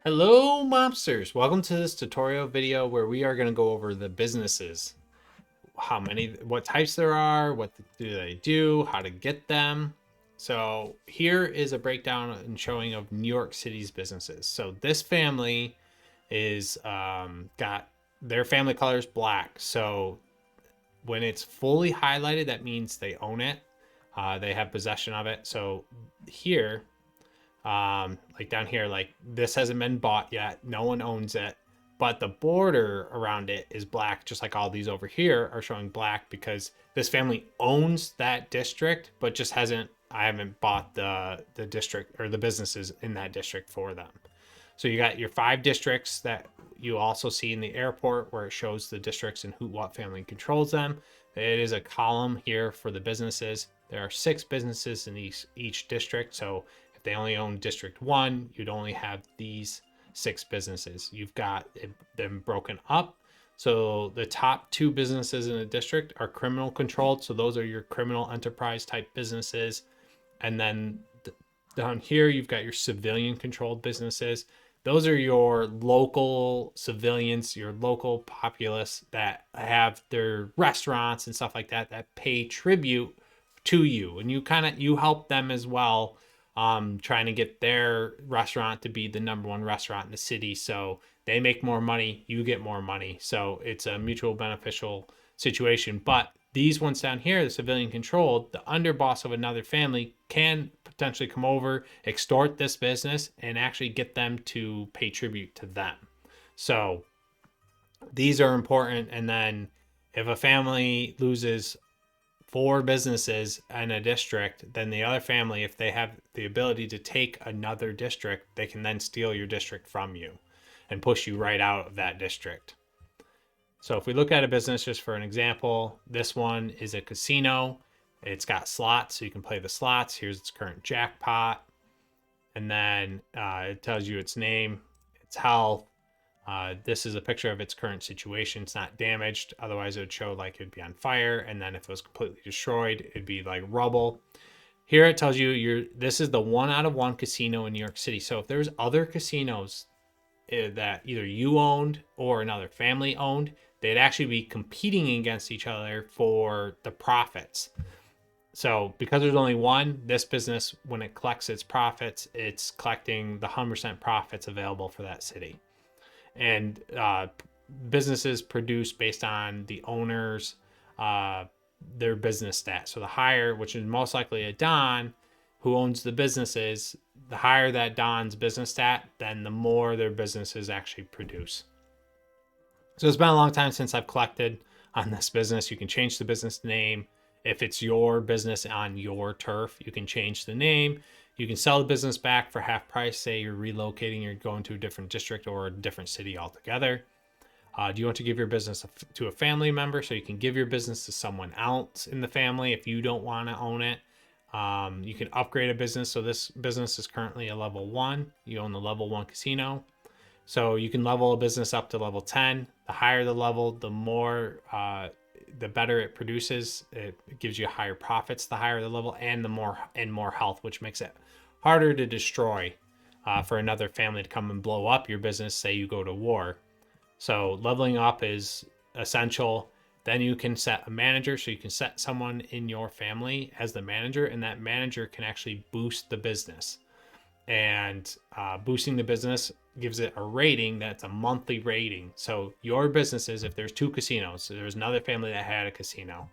Hello, mobsters! Welcome to this tutorial video where we are going to go over the businesses. How many, what types there are, what do they do, how to get them. So here is a breakdown and showing of New York City's businesses. So this family is got their family color is black. So when it's fully highlighted, that means they own it. They have possession of it. So here like down here, like this hasn't been bought yet, no one owns it, but the border around it is black, just like all these over here are showing black because this family owns that district, but just hasn't, I haven't bought the district or the businesses in that district for them. So you got your 5 districts that you also see in the airport where it shows the districts and who, what family controls them. It is a column here for the businesses. There are 6 businesses in each district. So if they only own District 1, you'd only have these 6 businesses. You've got them broken up. So the top 2 businesses in the district are criminal controlled. So those are your criminal enterprise type businesses. And then down here, you've got your civilian controlled businesses. Those are your local civilians, your local populace that have their restaurants and stuff like that that pay tribute to you, and you help them as well, trying to get their restaurant to be the #1 restaurant in the city. So they make more money, you get more money. So it's a mutual beneficial situation. But these ones down here, the civilian controlled, the underboss of another family can potentially come over, extort this business, and actually get them to pay tribute to them. So these are important. And then if a family loses 4 businesses in a district, then the other family, if they have the ability to take another district, they can then steal your district from you and push you right out of that district. So if we look at a business just for an example, this one is a casino. It's got slots, so you can play the slots. Here's its current jackpot. And then it tells you its name, its health. This is a picture of its current situation. It's not damaged. Otherwise, it would show like it'd be on fire. And then if it was completely destroyed, it'd be like rubble. Here it tells you this is the 1 out of 1 casino in New York City. So if there's other casinos that either you owned or another family owned, they'd actually be competing against each other for the profits. So because there's only one, this business, when it collects its profits, it's collecting the 100% profits available for that city. And businesses produce based on the owner's their business stats. So the higher, which is most likely a Don who owns the businesses, the higher that Don's business stat, then the more their businesses actually produce. So it's been a long time since I've collected on this business. You can change the business name. If it's your business on your turf, you can change the name. You can sell the business back for half price. Say you're relocating, you're going to a different district or a different city altogether. Do you want to give your business to a family member? So you can give your business to someone else in the family if you don't want to own it. You can upgrade a business. So this business is currently a level 1. You own the level 1 casino. So you can level a business up to level 10. The higher the level, the more, the better it produces. It gives you higher profits, the higher the level, and the more health, which makes it harder to destroy for another family to come and blow up your business. Say you go to war. So leveling up is essential. Then you can set a manager. So you can set someone in your family as the manager, and that manager can actually boost the business. And boosting the business gives it a rating that's a monthly rating. So your businesses, if there's 2 casinos, so there's another family that had a casino,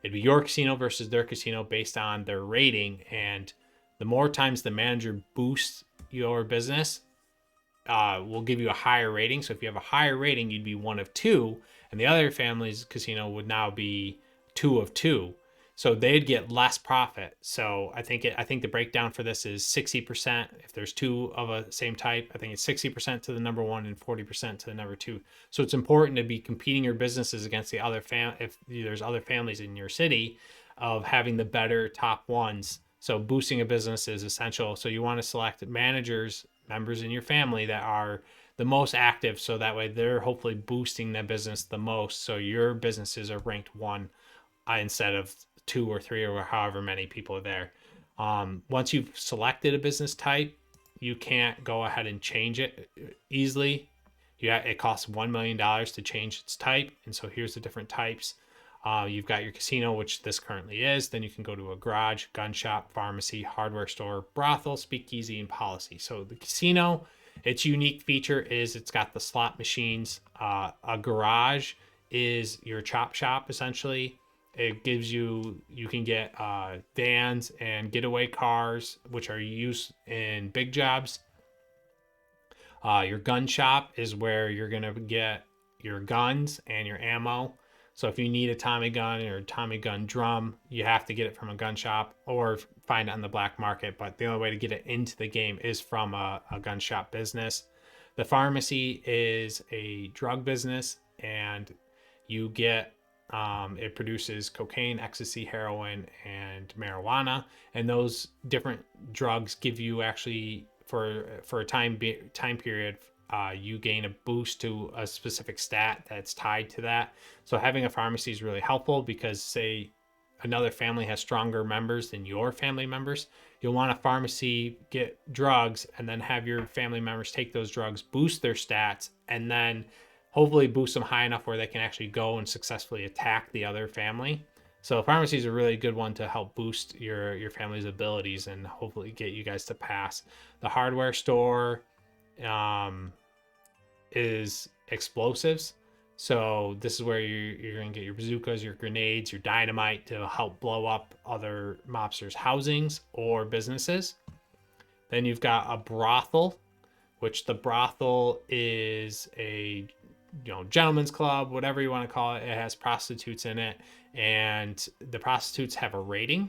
it'd be your casino versus their casino based on their rating. And the more times the manager boosts your business, will give you a higher rating. So if you have a higher rating, you'd be 1 of 2, and the other family's casino would now be 2 of 2. So they'd get less profit. So I think the breakdown for this is 60%. If there's 2 of a same type, I think it's 60% to the #1 and 40% to the #2. So it's important to be competing your businesses against the other if there's other families in your city, of having the better top ones. So boosting a business is essential. So you want to select members in your family that are the most active. So that way they're hopefully boosting that business the most. So your businesses are ranked 1 instead of 2 or 3 or however many people are there. Once you've selected a business type, you can't go ahead and change it easily. It costs $1 million to change its type. And so here's the different types. You've got your casino, which this currently is. Then you can go to a garage, gun shop, pharmacy, hardware store, brothel, speakeasy, and policy. So the casino, its unique feature is it's got the slot machines. A garage is your chop shop, essentially. It gives you can get vans and getaway cars, which are used in big jobs. Your gun shop is where you're going to get your guns and your ammo. So if you need a Tommy gun or a Tommy gun drum, you have to get it from a gun shop or find it on the black market. But the only way to get it into the game is from a gun shop business. The pharmacy is a drug business, and you get it produces cocaine, ecstasy, heroin, and marijuana. And those different drugs give you actually for a time period, you gain a boost to a specific stat that's tied to that. So having a pharmacy is really helpful because, say, another family has stronger members than your family members, you'll want a pharmacy get drugs and then have your family members take those drugs, boost their stats, and then hopefully boost them high enough where they can actually go and successfully attack the other family. So pharmacy is a really good one to help boost your family's abilities and hopefully get you guys to pass. The hardware store is explosives. So this is where you're going to get your bazookas, your grenades, your dynamite to help blow up other mobsters' housings or businesses. Then you've got a brothel, which the brothel is a gentleman's club, whatever you want to call it. It has prostitutes in it, and the prostitutes have a rating,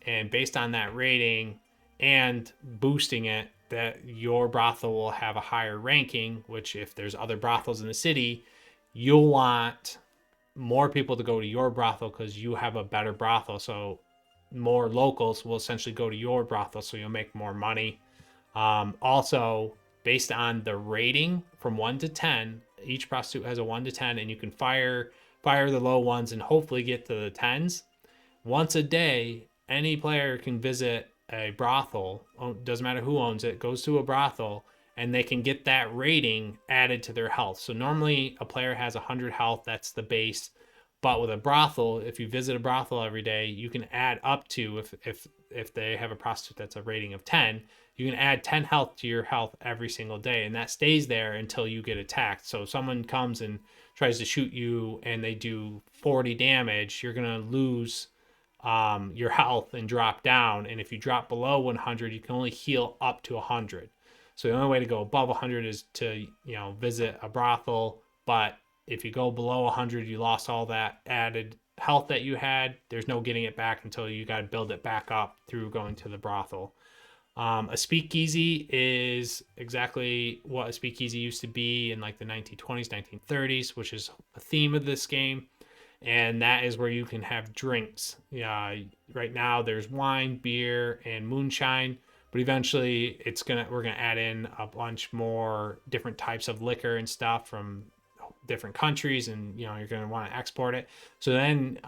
and based on that rating and boosting it, that your brothel will have a higher ranking, which if there's other brothels in the city, you'll want more people to go to your brothel because you have a better brothel. So more locals will essentially go to your brothel, so you'll make more money. Also, based on the rating from 1 to 10, each prostitute has a 1 to 10, and you can fire the low ones and hopefully get to the 10s. Once a day, any player can visit a brothel, doesn't matter who owns it, goes to a brothel, and they can get that rating added to their health. So normally a player has 100 health, that's the base. But with a brothel, if you visit a brothel every day, you can add up to, if they have a prostitute that's a rating of 10, you can add 10 health to your health every single day, and that stays there until you get attacked. So if someone comes and tries to shoot you and they do 40 damage, you're going to lose your health and drop down. And if you drop below 100, you can only heal up to 100. So the only way to go above 100 is to visit a brothel. But if you go below 100, you lost all that added health that you had. There's no getting it back until you got to build it back up through going to the brothel. A speakeasy is exactly what a speakeasy used to be in like the 1920s, 1930s, which is a theme of this game. And that is where you can have drinks. Right now there's wine, beer, and moonshine, but eventually we're gonna add in a bunch more different types of liquor and stuff from different countries, and you're gonna want to export it. So then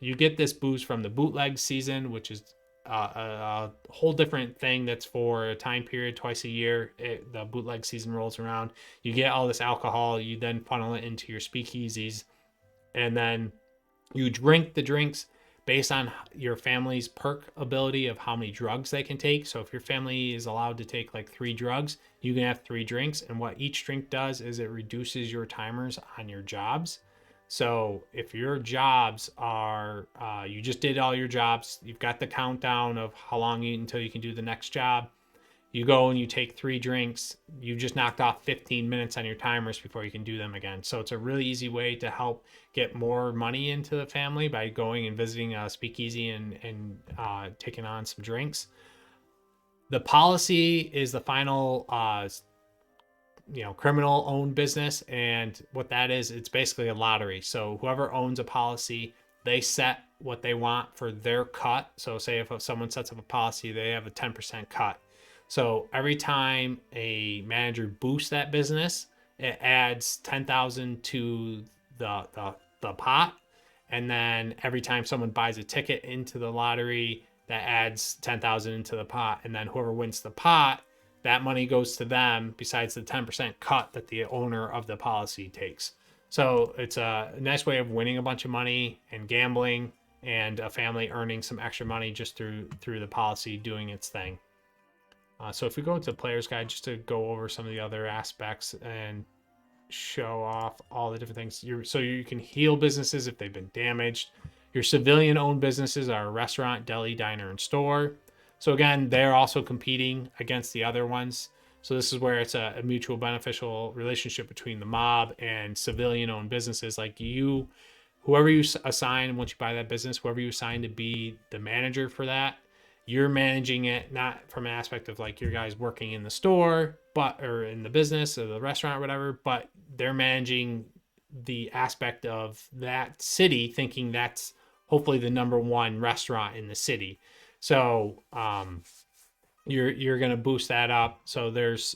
you get this boost from the bootleg season, which is a whole different thing that's for a time period twice a year. The bootleg season rolls around. You get all this alcohol. You then funnel it into your speakeasies, and then you drink the drinks based on your family's perk ability of how many drugs they can take. So if your family is allowed to take like 3 drugs, you can have 3 drinks. And what each drink does is it reduces your timers on your jobs. So if your jobs are, you just did all your jobs, you've got the countdown of how long until you can do the next job. You go and you take 3 drinks, you just knocked off 15 minutes on your timers before you can do them again. So it's a really easy way to help get more money into the family by going and visiting a speakeasy and taking on some drinks. The policy is the final criminal owned business, and what that is, it's basically a lottery. So whoever owns a policy, they set what they want for their cut. So say if someone sets up a policy, they have a 10% cut. So every time a manager boosts that business, it adds 10,000 to the pot. And then every time someone buys a ticket into the lottery, that adds 10,000 into the pot, and then whoever wins the pot, that money goes to them besides the 10% cut that the owner of the policy takes. So it's a nice way of winning a bunch of money and gambling, and a family earning some extra money just through the policy doing its thing. So if we go to the player's guide, just to go over some of the other aspects and show off all the different things. So you can heal businesses if they've been damaged. Your civilian owned businesses are a restaurant, deli, diner, and store. So again, they're also competing against the other ones. So this is where it's a mutual beneficial relationship between the mob and civilian owned businesses. Like whoever you assign, once you buy that business, whoever you assign to be the manager for that, you're managing it not from an aspect of like your guys working in the store, or in the business or the restaurant or whatever, but they're managing the aspect of that city, thinking that's hopefully the number one restaurant in the city. So you're going to boost that up. So there's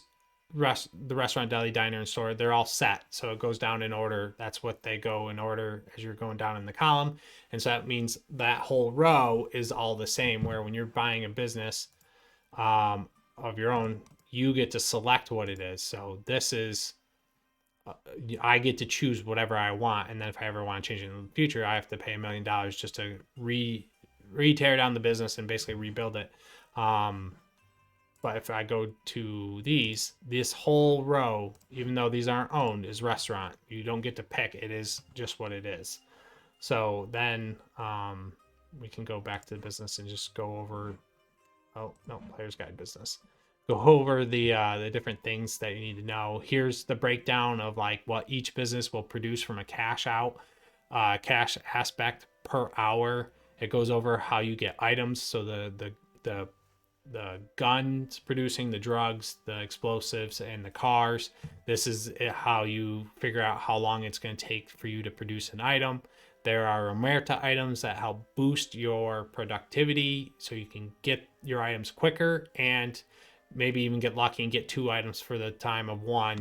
the restaurant, deli, diner, and store. They're all set. So it goes down in order. That's what they go in order as you're going down in the column. And so that means that whole row is all the same, where when you're buying a business of your own, you get to select what it is. So this is, I get to choose whatever I want. And then if I ever want to change it in the future, I have to pay $1 million just to re-tear down the business and basically rebuild it. But if I go to this whole row, even though these aren't owned, is restaurant. You don't get to pick. It is just what it is. So then we can go back to the business and just go over, oh, no, player's guide business. Go over the different things that you need to know. Here's the breakdown of like what each business will produce from a cash cash aspect per hour. It goes over how you get items. So the guns producing, the drugs, the explosives, and the cars. This is how you figure out how long it's going to take for you to produce an item. There are Omerta items that help boost your productivity so you can get your items quicker and maybe even get lucky and get 2 items for the time of 1.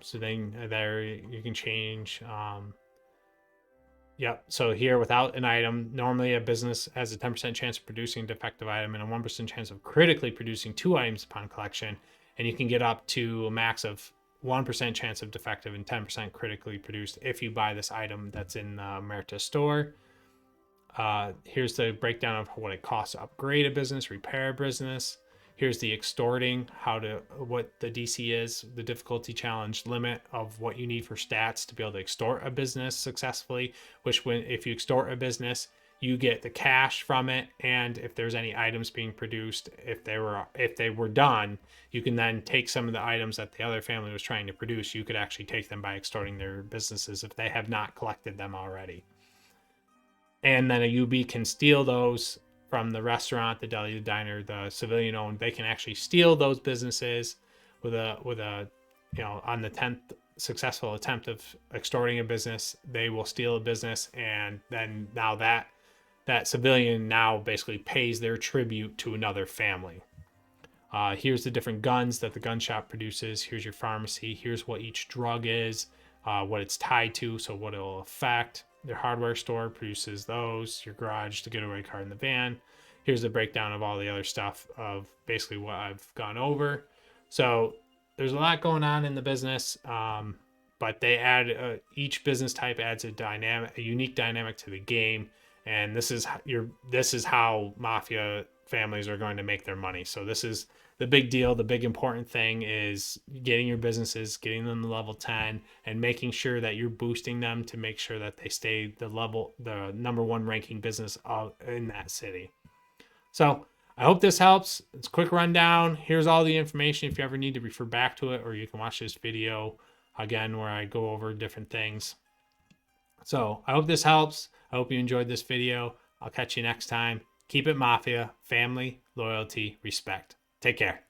So then there you can change. Yep. So here, without an item, normally a business has a 10% chance of producing a defective item and a 1% chance of critically producing 2 items upon collection. And you can get up to a max of 1% chance of defective and 10% critically produced if you buy this item that's in the Omerta store. Here's the breakdown of what it costs to upgrade a business, repair a business. Here's the extorting, what the DC is, the difficulty challenge limit of what you need for stats to be able to extort a business successfully, which if you extort a business, you get the cash from it. And if there's any items being produced, if they were done, you can then take some of the items that the other family was trying to produce. You could actually take them by extorting their businesses if they have not collected them already. And then a UB can steal those from the restaurant, the deli, the diner, the civilian owned. They can actually steal those businesses with a on the 10th successful attempt of extorting a business, they will steal a business, and then now that civilian now basically pays their tribute to another family. Here's the different guns that the gun shop produces. Here's your pharmacy. Here's what each drug is, what it's tied to, so what it'll affect. Their hardware store produces those. Your garage, the getaway car, and the van. Here's the breakdown of all the other stuff of basically what I've gone over. So there's a lot going on in the business, but they add each business type adds a unique dynamic to the game, and this is how Mafia families are going to make their money. So this is the big deal. The big important thing is getting your businesses, getting them to level 10, and making sure that you're boosting them to make sure that they stay the number 1 ranking business in that city. So I hope this helps. It's a quick rundown. Here's all the information if you ever need to refer back to it, or you can watch this video again where I go over different things. So I hope this helps. I hope you enjoyed this video. I'll catch you next time. Keep it Mafia, family, loyalty, respect. Take care.